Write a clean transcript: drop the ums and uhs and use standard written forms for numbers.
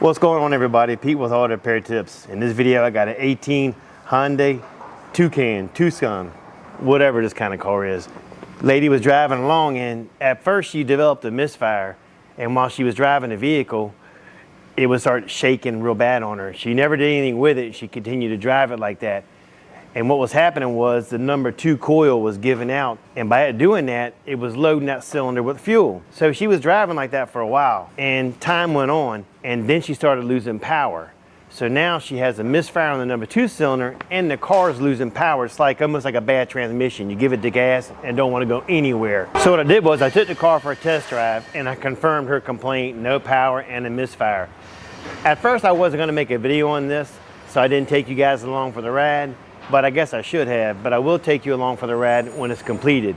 What's going on, everybody? Pete with Auto Repair Tips. In this video I got an 18 Hyundai Tucson, whatever this kind of car is. Lady was driving along, and at first she developed a misfire, and while she was driving the vehicle it would start shaking real bad on her. She never did anything with it. She continued to drive it like that. And what was happening was the number 2 coil was giving out, and by it doing that, it was loading that cylinder with fuel. So she was driving like that for a while, and time went on, and then she started losing power. So now she has a misfire on the number 2 cylinder, and the car is losing power. It's like almost like a bad transmission. You give it the gas and don't want to go anywhere. So what I did was I took the car for a test drive, and I confirmed her complaint: no power and a misfire. At first I wasn't going to make a video on this, so I didn't take you guys along for the ride. But I guess I should have, but I will take you along for the ride when it's completed.